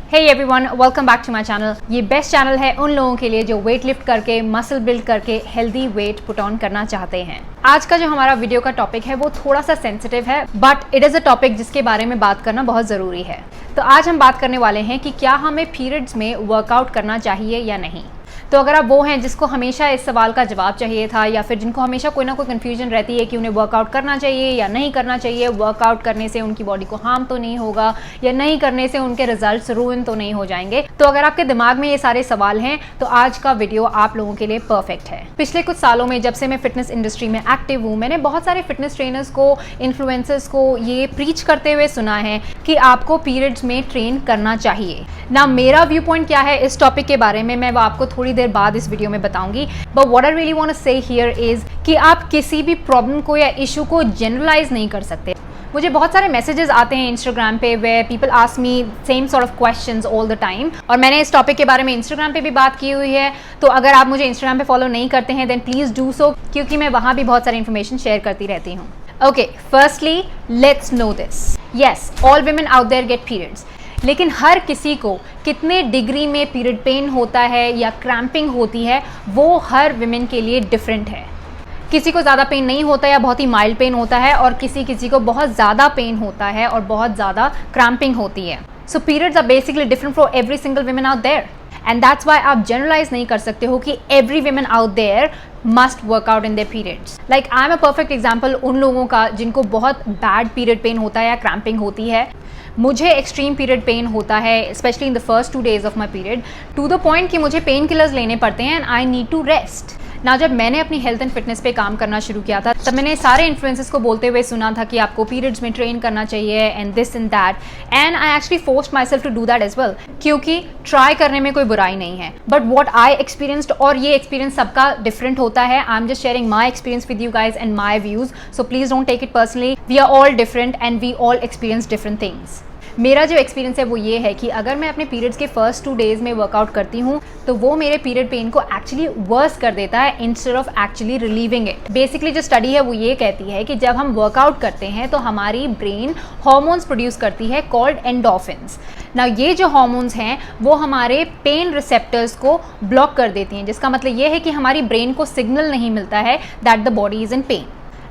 Hey everyone, welcome back to my channel. ये best channel है उन लोगों के लिए जो वेट लिफ्ट करके मसल बिल्ड करके हेल्दी वेट पुट ऑन करना चाहते हैं। आज का जो हमारा वीडियो का टॉपिक है वो थोड़ा सा सेंसिटिव है, but it is a topic जिसके बारे में बात करना बहुत ज़रूरी है। तो आज हम बात करने वाले हैं कि क्या हमें पीरियड्स में वर्कआउट करना चाहिए या नहीं। तो अगर आप वो हैं जिसको हमेशा इस सवाल का जवाब चाहिए था, या फिर जिनको हमेशा कोई ना कोई कन्फ्यूजन रहती है कि उन्हें वर्कआउट करना चाहिए या नहीं करना चाहिए, वर्कआउट करने से उनकी बॉडी को हार्म तो नहीं होगा, या नहीं करने से उनके रिजल्ट्स रूइन तो नहीं हो जाएंगे, तो अगर आपके दिमाग में ये सारे सवाल हैं तो आज का वीडियो आप लोगों के लिए परफेक्ट है। पिछले कुछ सालों में जब से मैं फिटनेस इंडस्ट्री में एक्टिव हूँ, मैंने बहुत सारे फिटनेस ट्रेनर्स को, इन्फ्लुएंसर्स को ये प्रीच करते हुए सुना है कि आपको पीरियड्स में ट्रेन करना चाहिए ना। मेरा व्यू पॉइंट क्या है इस टॉपिक के बारे में मैं वो आपको थोड़ी देर बाद इस वीडियो में बताऊंगी, but what I really want to say here is कि आप किसी भी प्रॉब्लम को या इशू को जनरलाइज नहीं कर सकते। मुझे बहुत सारे मैसेजेस आते हैं इंस्टाग्राम पे वे people ask me same sort of questions all the time, और मैंने इस टॉपिक के बारे में इंस्टाग्राम पे भी बात की हुई है। तो अगर आप मुझे इंस्टाग्राम पे फॉलो नहीं करते हैं देन प्लीज डू सो, क्योंकि मैं वहां भी बहुत सारी इन्फॉर्मेशन शेयर करती रहती हूँ। Okay, firstly let's know this, yes all women out there get periods, लेकिन हर किसी को कितने डिग्री में पीरियड पेन होता है या क्रैम्पिंग होती है वो हर विमेन के लिए डिफरेंट है। किसी को ज़्यादा पेन नहीं होता या बहुत ही माइल्ड पेन होता है, और किसी को बहुत ज़्यादा पेन होता है और बहुत ज़्यादा क्रैम्पिंग होती है। So periods are basically different for every single women out there, and that's why आप जनरलाइज नहीं कर सकते हो कि every women out there must work out in their periods. Like I am a perfect example उन लोगों का जिनको बहुत बैड पीरियड पेन होता है या क्रैम्पिंग होती है। मुझे एक्सट्रीम पीरियड पेन होता है specially in the first 2 days of my period, to the point कि मुझे पेन किलर्स लेने पड़ते हैं and I need to rest ना। जब मैंने अपनी हेल्थ एंड फिटनेस पे काम करना शुरू किया था तब मैंने सारे इन्फ्लुएंसर्स को बोलते हुए सुना था कि आपको पीरियड्स में ट्रेन करना चाहिए and this and that, and I actually forced myself to do that as well, क्योंकि ट्राई करने में कोई बुराई नहीं है। बट वॉट आई एक्सपीरियंस्ड, और ये एक्सपीरियंस सबका डिफरेंट होता है, I am just sharing my experience with you guys and my views, so please don't take it personally. We are all different and we all experience different things. मेरा जो experience है वो ये है कि अगर मैं अपने पीरियड्स के फर्स्ट 2 days में वर्कआउट करती हूँ तो वो मेरे पीरियड पेन को एक्चुअली वर्स कर देता है instead of actually relieving it. Basically जो स्टडी है वो ये कहती है कि जब हम वर्कआउट करते हैं तो हमारी ब्रेन हॉर्मोन्स प्रोड्यूस करती है कॉल्ड एंडोर्फिन्स। ना ये जो हॉर्मोन्स हैं वो हमारे पेन रिसेप्टर्स को ब्लॉक कर देती हैं, जिसका मतलब ये है कि हमारी ब्रेन को सिग्नल नहीं मिलता है that the body is in pain.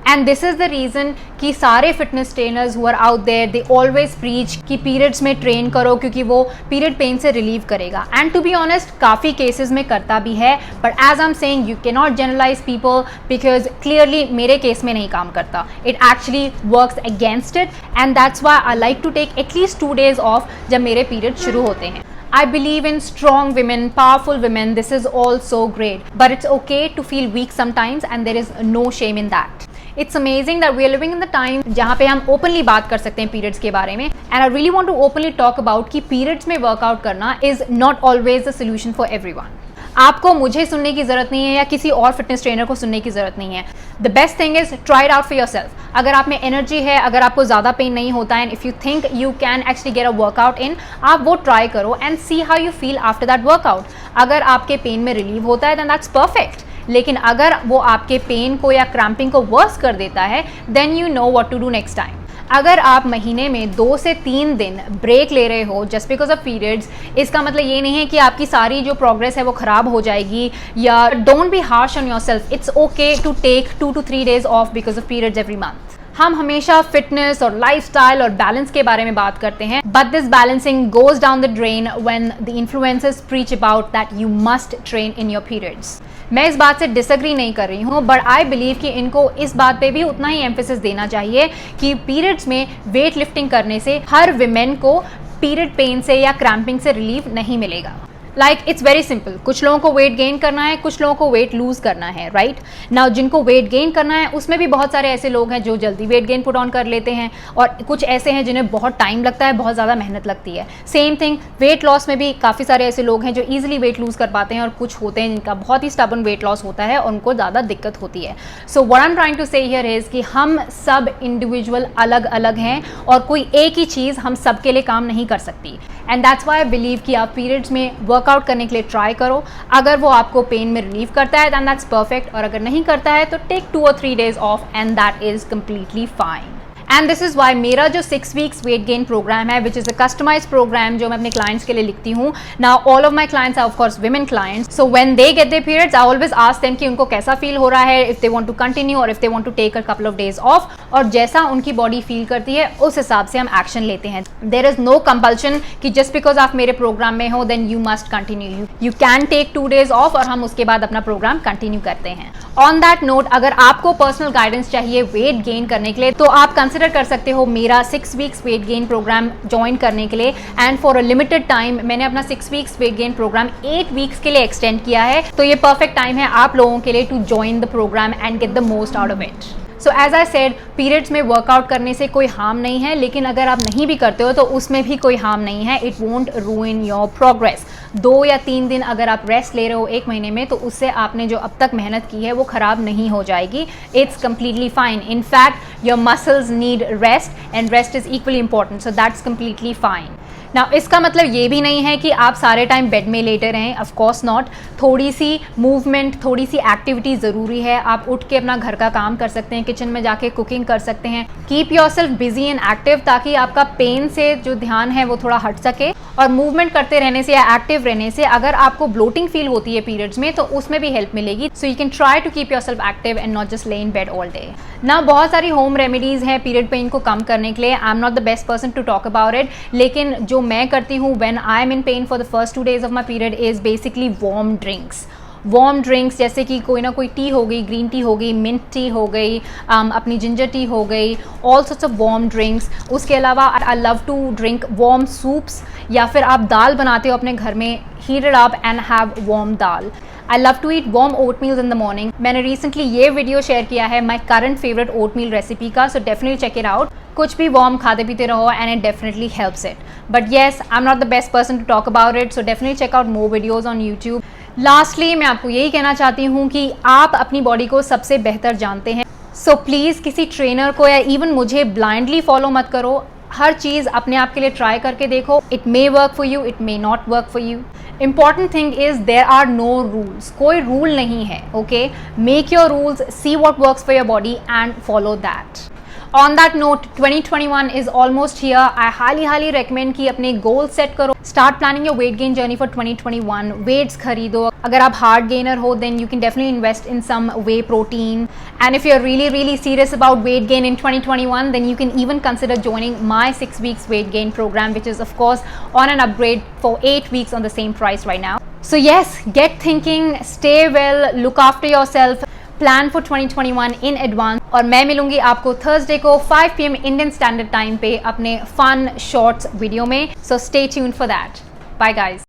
And this is the reason कि सारे fitness trainers who are out there they always preach कि पीरियड्स में ट्रेन करो क्योंकि वो पीरियड पेन से रिलीव करेगा। एंड टू बी ऑनेस्ट काफ़ी केसेस में करता भी है, but as I am saying you can not generalise people because clearly मेरे केस में नहीं काम करता। It actually works against it, and that's why I like to take at least 2 days off जब मेरे पीरियड शुरू होते हैं। I believe in strong women, powerful women. This is all so great, but it's okay to feel weak sometimes, and there is no shame in that. It's amazing that we are living in the time जहाँ पे हम openly बात कर सकते हैं periods के बारे में, and I really want to openly talk about कि periods में workout करना is not always the solution for everyone. आपको मुझे सुनने की ज़रूरत नहीं है या किसी और फिटनेस ट्रेनर को सुनने की ज़रूरत नहीं है। The best thing is try it out for your self. अगर आप में एनर्जी है, अगर आपको ज़्यादा पेन नहीं होता है, if you think you can actually get a workout in, आप वो ट्राई करो and see how you feel after that workout. अगर आपके पेन में रिलीव होता है दैन दैट्स परफेक्ट, लेकिन अगर वो आपके पेन को या क्रैम्पिंग को वर्स कर देता है then you know what to do next time. अगर आप महीने में 2 से 3 दिन ब्रेक ले रहे हो जस्ट बिकॉज ऑफ पीरियड्स, इसका मतलब ये नहीं है कि आपकी सारी जो प्रोग्रेस है वो ख़राब हो जाएगी, या don't be harsh on yourself. It's okay to take 2 to 3 days off because of periods every month. हम हमेशा फिटनेस और लाइफस्टाइल और बैलेंस के बारे में बात करते हैं, but this balancing goes down the drain when the influencers preach about that you must train in your periods. मैं इस बात से डिसएग्री नहीं कर रही हूँ, बट आई बिलीव कि इनको इस बात पे भी उतना ही एम्फेसिस देना चाहिए कि पीरियड्स में वेट लिफ्टिंग करने से हर विमेन को पीरियड पेन से या क्रैम्पिंग से रिलीफ नहीं मिलेगा। लाइक इट्स वेरी सिंपल, कुछ लोगों को वेट गेन करना है, कुछ लोगों को वेट लूज करना है, राइट नाउ। जिनको वेट गेन करना है उसमें भी बहुत सारे ऐसे लोग हैं जो जल्दी वेट गेन पुट ऑन कर लेते हैं, और कुछ ऐसे हैं जिन्हें बहुत टाइम लगता है, बहुत ज़्यादा मेहनत लगती है। सेम थिंग वेट लॉस में भी काफ़ी सारे ऐसे लोग हैं जो ईजिली वेट लूज कर पाते हैं, और कुछ होते हैं जिनका बहुत ही स्टबर्न वेट लॉस होता है और उनको ज़्यादा दिक्कत होती है। So what I am trying to say here is कि हम सब इंडिविजुअल अलग अलग हैं और कोई एक ही चीज़ हम सब के लिए काम नहीं कर सकती, and that's why I believe कि आप पीरियड्स में वर्कआउट करने के लिए ट्राई करो। अगर वो आपको पेन में रिलीव करता है दैन दैट्स परफेक्ट, और अगर नहीं करता है तो take 2 or 3 days off and that is completely fine. And this is why मेरा जो 6 वीक्स वेट गेन प्रोग्राम है, which is a customise programme जो मैं अपने क्लाइंट्स के लिए लिखती हूँ. Now all of my clients are of course women clients, so when they get their periods I always ask them कि उनको कैसा फील हो रहा है, if they want to continue और if they want to take a couple of days off, और जैसा उनकी बॉडी फील करती है उस हिसाब से हम एक्शन लेते हैं. देयर इज नो कंपल्शन कि जस्ट बिकॉज आप मेरे प्रोग्राम में हो then you must continue. You can take 2 days off और हम उसके बाद अपना प्रोग्राम कंटिन्यू करते हैं. ऑन दैट नोट, अगर आपको पर्सनल गाइडेंस चाहिए वेट गेन करने के लिए तो आप कंसिडर कर सकते हो मेरा 6 weeks weight gain programme join करने के लिए. And for a limited time मैंने अपना 6 weeks weight gain programme 8 weeks के लिए एक्सटेंड किया है. तो ये परफेक्ट टाइम है आप लोगों के लिए to join the programme and get the most out of it. So as I said, periods में वर्कआउट करने से कोई हार्म नहीं है, लेकिन अगर आप नहीं भी करते हो तो उसमें भी कोई हार्म नहीं है. It won't रूइन your progress. 2 या 3 दिन अगर आप रेस्ट ले रहे हो 1 महीने में तो उससे आपने जो अब तक मेहनत की है वो खराब नहीं हो जाएगी. It's completely fine. In fact your muscles need rest and rest is equally important, so that's completely fine. Now इसका मतलब ये भी नहीं है कि आप सारे टाइम बेड में लेटे रहें, ऑफ कोर्स नॉट. थोड़ी सी मूवमेंट, थोड़ी सी एक्टिविटी ज़रूरी है. आप उठ के अपना घर का काम कर सकते हैं, किचन में जाके कुकिंग कर सकते हैं. Keep yourself busy and active ताकि आपका पेन से जो ध्यान है वो थोड़ा हट सके. और मूवमेंट करते रहने से या एक्टिव रहने से अगर आपको ब्लोटिंग फील होती है पीरियड्स में तो उसमें भी हेल्प मिलेगी. So you can try to keep yourself active and not just lay in bed all day. ना बहुत सारी होम रेमेडीज हैं पीरियड पेन को कम करने के लिए. I am not the best person to talk about it, लेकिन जो मैं करती हूँ when I am in pain for the first 2 days of my period is basically warm drinks. Warm drinks जैसे कि कोई ना कोई टी हो गई, ग्रीन टी हो गई, मिंट टी हो गई, अपनी जिंजर टी हो गई, all sorts of warm drinks. उसके अलावा I love to drink warm soups, या फिर आप दाल बनाते हो अपने घर में, heat it up and have warm dal. I love to eat warm oat meals in the morning. मैंने रिसेंटली ये वीडियो शेयर किया है my current favourite oat meal recipe का, so definitely check it out. कुछ भी वार्म खाते पीते रहो and it definitely helps it. But yes, I am not the best person to talk about it, so definitely check out more videos on YouTube. Lastly मैं आपको यही कहना चाहती हूँ कि आप अपनी बॉडी को सबसे बेहतर जानते हैं. सो प्लीज़ किसी ट्रेनर को या इवन मुझे ब्लाइंडली फॉलो मत करो. हर चीज़ अपने आप के लिए ट्राई करके देखो. It may work for you, it may not work for you. Important thing is there are no rules. कोई रूल नहीं है. Okay, make your rules, see what works for your body and follow that. On that note, 2021 is almost here. I highly recommend कि अपने goals set करो. Start planning your weight gain journey for 2021. Weights खरीदो. अगर आप hard gainer हो then you can definitely invest in some whey protein. And if you're really serious about weight gain in 2021, then you can even consider joining my 6 weeks weight gain program, which is of course on an upgrade for 8 weeks on the same price right now. So yes, get thinking, stay well, look after yourself. Plan for 2021 in advance. और मैं मिलूंगी आपको Thursday को 5 PM Indian standard time पे अपने fun shorts video में. So stay tuned for that. Bye guys.